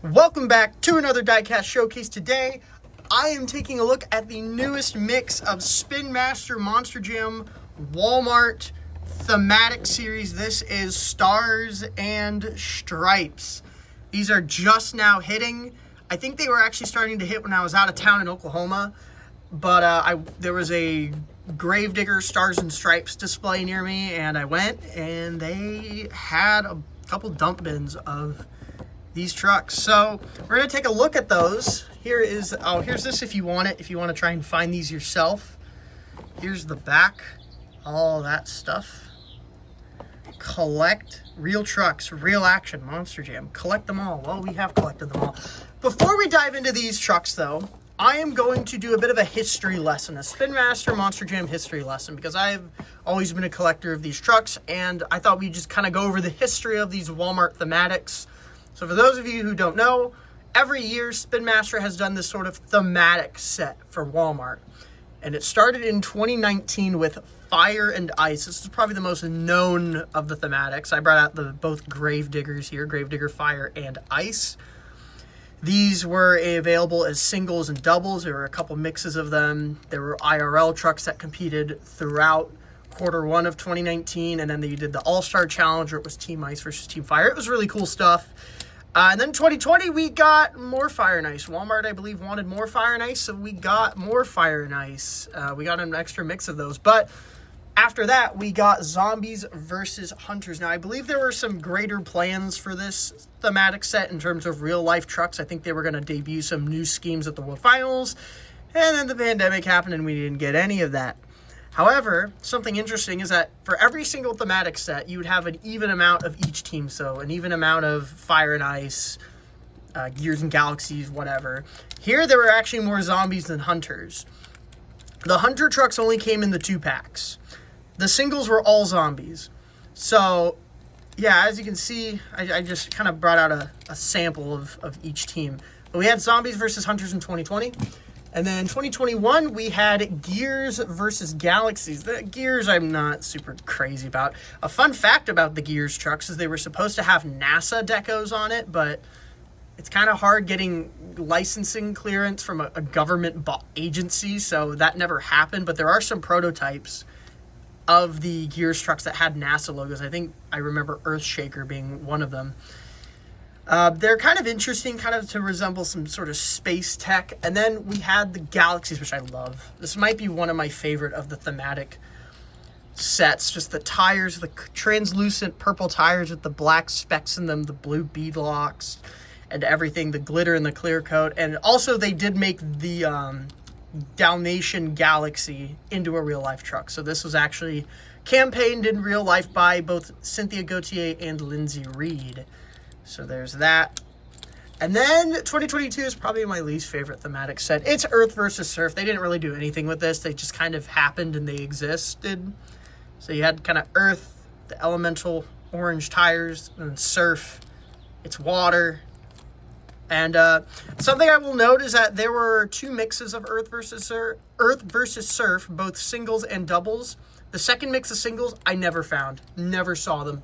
Welcome back to another Diecast Showcase. Today, I am taking a look at the newest mix of Spin Master Monster Jam Walmart Thematic series. This is Stars and Stripes. These are just now hitting. I think they were actually starting to hit when I was out of town in Oklahoma, but there was a Gravedigger Stars and Stripes display near me, and I went, and they had a couple dump bins of these trucks. So we're going to take a look at those. Here's this if you want it, if you want to try and find these yourself. Here's the back, all that stuff. Collect real trucks, real action, Monster Jam. Collect them all. Well, we have collected them all. Before we dive into these trucks, though, I am going to do a bit of a history lesson, a Spin Master Monster Jam history lesson, because I've always been a collector of these trucks, and I thought we'd just kind of go over the history of these Walmart Thematics. So for those of you who don't know, every year Spin Master has done this sort of thematic set for Walmart. And it started in 2019 with Fire and Ice. This is probably the most known of the thematics. I brought out both Gravediggers here, Gravedigger Fire and Ice. These were available as singles and doubles. There were a couple mixes of them. There were IRL trucks that competed throughout Q1 of 2019, and then they did the All-Star Challenge, where it was Team Ice versus Team Fire. It was really cool stuff. And then 2020, we got more Fire and Ice. Walmart, I believe, wanted more Fire and Ice, so we got more Fire and Ice. We got an extra mix of those. But after that, we got Zombies versus Hunters. Now, I believe there were some greater plans for this thematic set in terms of real-life trucks. I think they were going to debut some new schemes at the World Finals, and then the pandemic happened, and we didn't get any of that. However, something interesting is that for every single thematic set, you would have an even amount of each team. So an even amount of Fire and Ice, Gears and Galaxies, whatever. Here, there were actually more Zombies than Hunters. The Hunter trucks only came in the 2-packs. The singles were all Zombies. So, yeah, as you can see, I just kind of brought out a sample of each team. But we had Zombies versus Hunters in 2020. And then 2021, we had Gears versus Galaxies. The Gears I'm not super crazy about. A fun fact about the Gears trucks is they were supposed to have NASA decos on it, but it's kind of hard getting licensing clearance from a government agency, so that never happened. But there are some prototypes of the Gears trucks that had NASA logos. I think I remember Earthshaker being one of them. They're kind of interesting, kind of to resemble some sort of space tech. And then we had the Galaxies, which I love. This might be one of my favorite of the thematic sets. Just the tires, the translucent purple tires with the black specks in them, the blue beadlocks and everything, the glitter and the clear coat. And also they did make the Dalmatian Galaxy into a real-life truck. So this was actually campaigned in real life by both Cynthia Gauthier and Lindsay Reed. So there's that. And then 2022 is probably my least favorite thematic set. It's Earth versus Surf. They didn't really do anything with this. They just kind of happened and they existed. So you had kind of Earth, the elemental orange tires, and Surf, it's water. And something I will note is that there were 2 mixes of Earth versus Surf, both singles and doubles. The second mix of singles, I never found. Never saw them.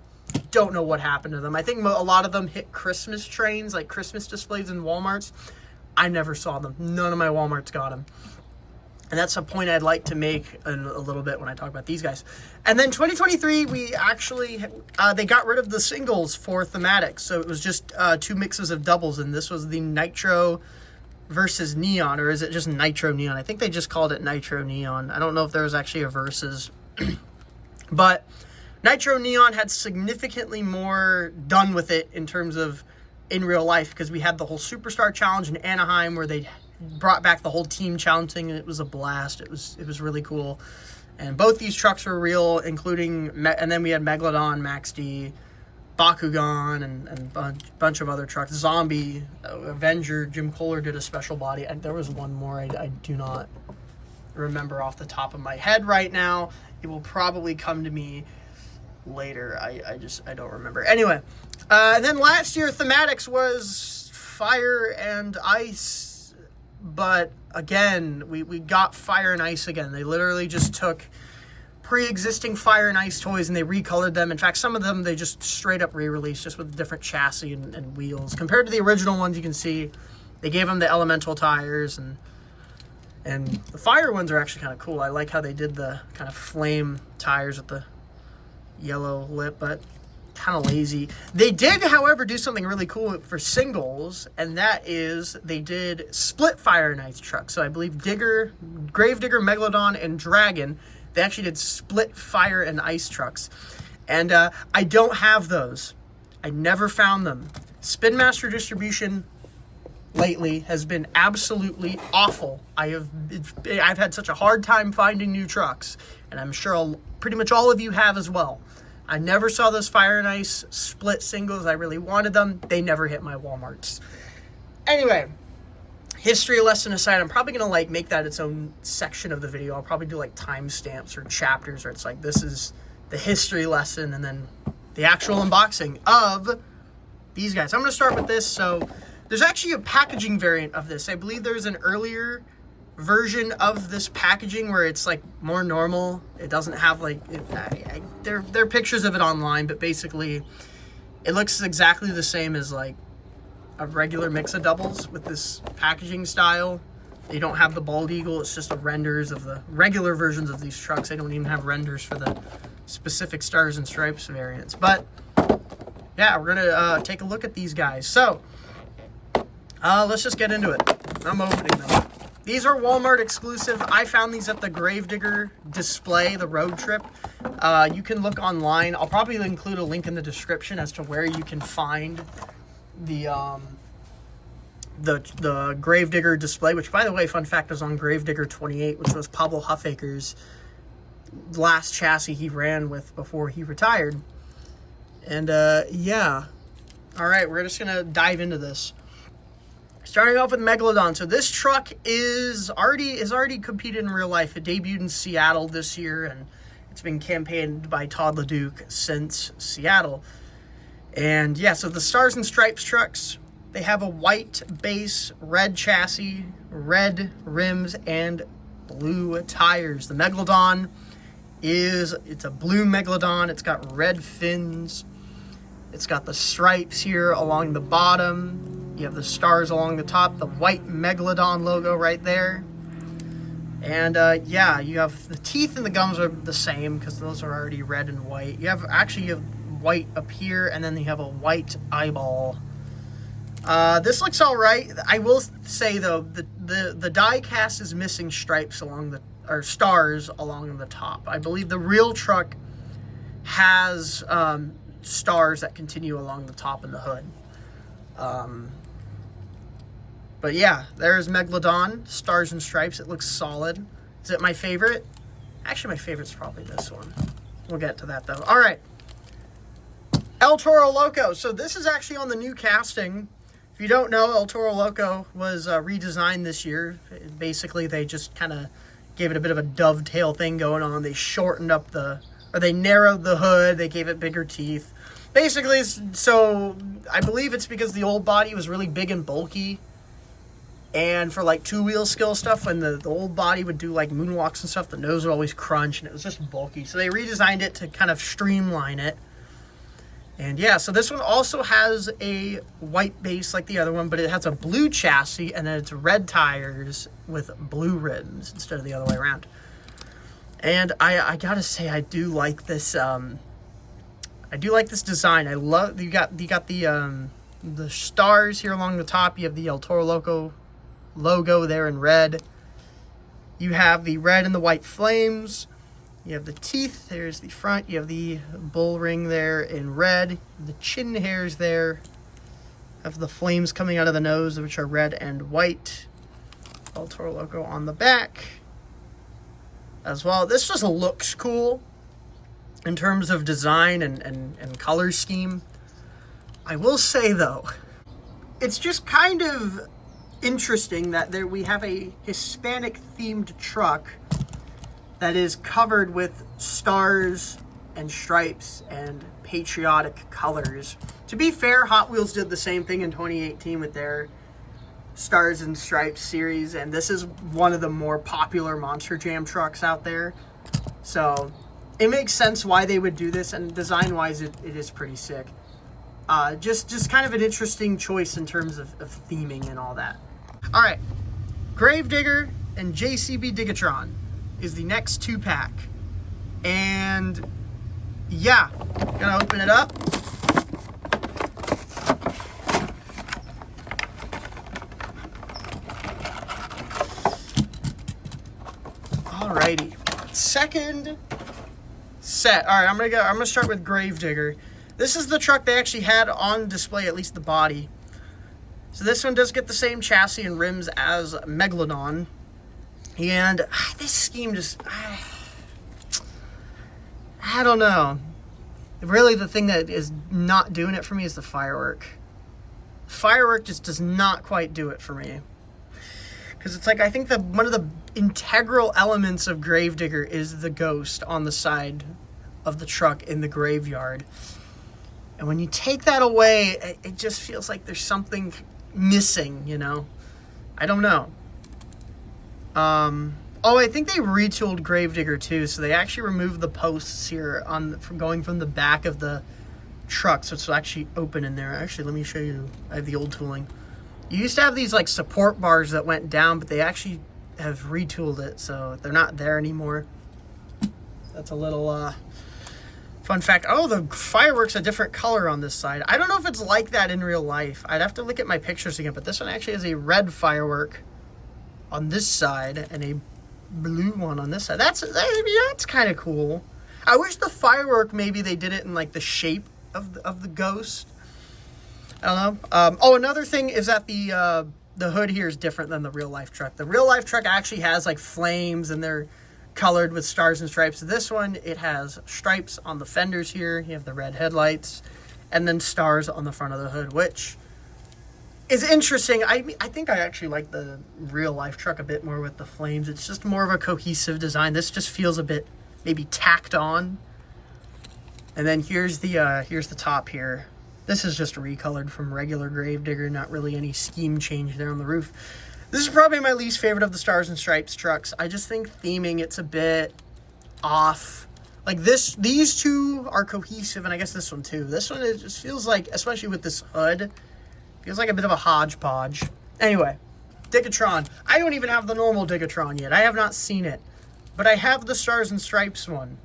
Don't know what happened to them. I think a lot of them hit Christmas trains, like Christmas displays in Walmarts. I never saw them. None of my Walmarts got them. And that's a point I'd like to make in a little bit when I talk about these guys. And then 2023, we actually, they got rid of the singles for thematics. So it was just 2 mixes of doubles. And this was the Nitro versus Neon, or is it just Nitro Neon? I think they just called it Nitro Neon. I don't know if there was actually a versus. But Nitro Neon had significantly more done with it in terms of in real life, because we had the whole Superstar Challenge in Anaheim where they brought back the whole team challenge thing, and it was a blast. It was really cool. And both these trucks were real, including, and then we had Megalodon, Max D, Bakugan, and a bunch of other trucks. Zombie, Avenger, Jim Kohler did a special body, and there was one more I do not remember off the top of my head right now. It will probably come to me later. I don't remember. Anyway, then last year thematics was Fire and Ice, but again we got Fire and Ice again. They literally just took pre-existing Fire and Ice toys and they recolored them. In fact, some of them they just straight up re-released just with a different chassis and wheels. Compared to the original ones, you can see they gave them the elemental tires, and the Fire ones are actually kind of cool. I like how they did the kind of flame tires with the yellow lip, but kind of lazy. They did, however, do something really cool for singles, and that is they did split Fire and Ice trucks. So I believe Digger, Gravedigger, Megalodon, and Dragon, they actually did split Fire and Ice trucks. And I don't have those. I never found them. Spin Master distribution lately has been absolutely awful. I've had such a hard time finding new trucks, and I'm sure pretty much all of you have as well. I never saw those Fire and Ice split singles. I really wanted them. They never hit my Walmarts. Anyway, history lesson aside, I'm probably going to like make that its own section of the video. I'll probably do like timestamps or chapters where it's like, this is the history lesson and then the actual unboxing of these guys. I'm going to start with this. So there's actually a packaging variant of this. I believe there's an earlier version of this packaging where it's like more normal. It doesn't have like there are pictures of it online, but basically it looks exactly the same as like a regular mix of doubles with this packaging style. They don't have the bald eagle. It's just a renders of the regular versions of these trucks. They don't even have renders for the specific Stars and Stripes variants. But yeah, we're gonna take a look at these guys. So let's just get into it. I'm opening them. These are Walmart exclusive. I found these at the Gravedigger display, the road trip. You can look online. I'll probably include a link in the description as to where you can find the Gravedigger display, which, by the way, fun fact, is on Gravedigger 28, which was Pablo Huffaker's last chassis he ran with before he retired. And yeah. All right, we're just going to dive into this. Starting off with Megalodon. So this truck is already competed in real life. It debuted in Seattle this year, and it's been campaigned by Todd LeDuc since Seattle. And yeah, so the Stars and Stripes trucks, they have a white base, red chassis, red rims, and blue tires. The Megalodon it's a blue Megalodon. It's got red fins. It's got the stripes here along the bottom. You have the stars along the top, the white Megalodon logo right there. And yeah, you have the teeth and the gums are the same because those are already red and white. You have white up here, and then you have a white eyeball. This looks all right. I will say though, the die cast is missing stripes or stars along the top. I believe the real truck has stars that continue along the top and the hood. But yeah, there's Megalodon, Stars and Stripes. It looks solid. Is it my favorite? Actually, my favorite's probably this one. We'll get to that though. All right. El Toro Loco. So this is actually on the new casting. If you don't know, El Toro Loco was redesigned this year. Basically, they just kind of gave it a bit of a dovetail thing going on. They shortened up they narrowed the hood. They gave it bigger teeth. Basically, so I believe it's because the old body was really big and bulky. And for like two-wheel skill stuff, when the old body would do like moonwalks and stuff, the nose would always crunch and it was just bulky. So they redesigned it to kind of streamline it. And yeah, so this one also has a white base like the other one, but it has a blue chassis and then it's red tires with blue rims instead of the other way around. And I gotta say, I do like this. I do like this design. I love you got the stars here along the top. You have the El Toro logo there in red. You have the red and the white flames. You have the teeth. There's the front. You have the bull ring there in red. The chin hairs there. Have the flames coming out of the nose, which are red and white. El Toro logo on the back as well. This just looks cool in terms of design and color scheme. I will say though, it's just kind of interesting that we have a Hispanic themed truck that is covered with stars and stripes and patriotic colors. To be fair, Hot Wheels did the same thing in 2018 with their Stars and Stripes series, and this is one of the more popular Monster Jam trucks out there. So it makes sense why they would do this, and design-wise, it is pretty sick. Just kind of an interesting choice in terms of theming and all that. All right, Gravedigger and JCB Digatron is the next 2-pack. And yeah, gonna open it up. Alrighty, second set. All right, I'm gonna start with Gravedigger. This is the truck they actually had on display, at least the body. So this one does get the same chassis and rims as Megalodon. And this scheme just, I don't know. Really, the thing that is not doing it for me is the firework. Firework just does not quite do it for me. Because it's like, I think that one of the integral elements of Gravedigger is the ghost on the side of the truck in the graveyard. And when you take that away, it just feels like there's something missing, you know? I don't know. Oh, I think they retooled Gravedigger too, so they actually removed the posts here from going from the back of the truck, so it's actually open in there. Actually, let me show you. I have the old tooling. You used to have these like support bars that went down, but they actually have retooled it, so they're not there anymore. That's a little fun fact. Oh, the firework's a different color on this side. I don't know if it's like that in real life. I'd have to look at my pictures again, but this one actually has a red firework on this side and a blue one on this side. That's kind of cool. I wish the firework, maybe they did it in like the shape of the ghost. I don't know. Oh, another thing is that the hood here is different than the real life truck. The real life truck actually has like flames and they're colored with stars and stripes. This one, it has stripes on the fenders here. You have the red headlights and then stars on the front of the hood, which is interesting. I think I actually like the real life truck a bit more with the flames. It's just more of a cohesive design. This just feels a bit maybe tacked on. And then here's the top here. This is just recolored from regular Gravedigger, not really any scheme change there on the roof. This is probably my least favorite of the Stars and Stripes trucks. I just think theming, it's a bit off. Like these two are cohesive, and I guess this one too. This one, it just feels like, especially with this hood, feels like a bit of a hodgepodge. Anyway, Digatron. I don't even have the normal Digatron yet. I have not seen it. But I have the Stars and Stripes one.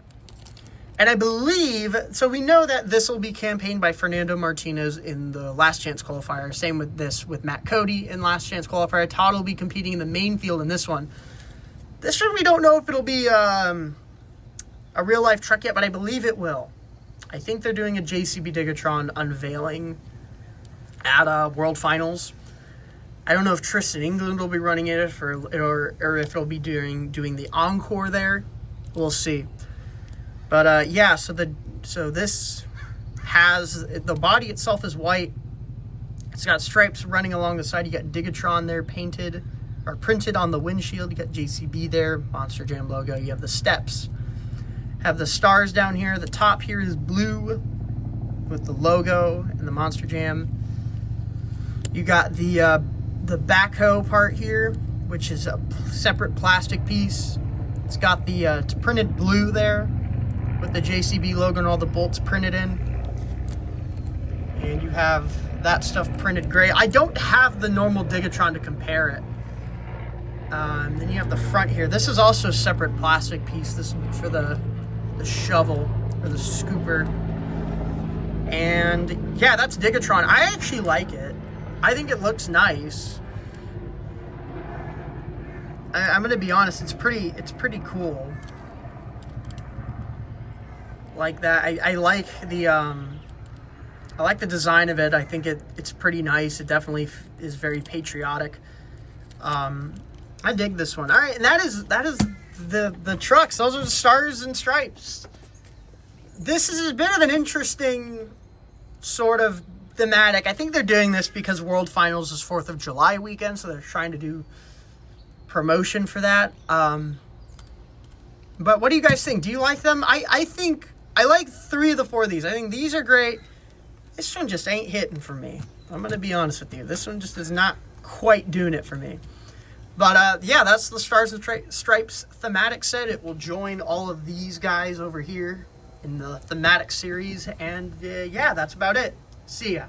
And I believe, so we know that this will be campaigned by Fernando Martinez in the Last Chance qualifier. Same with this, with Matt Cody in Last Chance qualifier. Todd will be competing in the main field in this one. This one, we don't know if it'll be a real-life truck yet, but I believe it will. I think they're doing a JCB Digatron unveiling at World Finals. I don't know if Tristan England will be running it or if it'll be doing the encore there. We'll see. But yeah, so this has, the body itself is white. It's got stripes running along the side. You got Digatron there painted or printed on the windshield. You got JCB there, Monster Jam logo. You have the steps. Have the stars down here. The top here is blue with the logo and the Monster Jam. You got the backhoe part here, which is a separate plastic piece. It's got the it's printed blue there with the JCB logo and all the bolts printed in. And you have that stuff printed gray. I don't have the normal Digatron to compare it. Then you have the front here. This is also a separate plastic piece. This is for the shovel or the scooper. And yeah, that's Digatron. I actually like it. I think it looks nice. I'm gonna be honest, it's pretty cool. Like that. I like the design of it. I think it's pretty nice. It definitely is very patriotic. I dig this one. All right, and that is the trucks. Those are the Stars and Stripes. This is a bit of an interesting sort of thematic. I think they're doing this because World Finals is 4th of July weekend, so they're trying to do promotion for that. But what do you guys think? Do you like them? I think I like 3 of the 4 of these. I think these are great. This one just ain't hitting for me. I'm going to be honest with you. This one just is not quite doing it for me. But yeah, that's the Stars and Stripes thematic set. It will join all of these guys over here in the thematic series. And yeah, that's about it. See ya.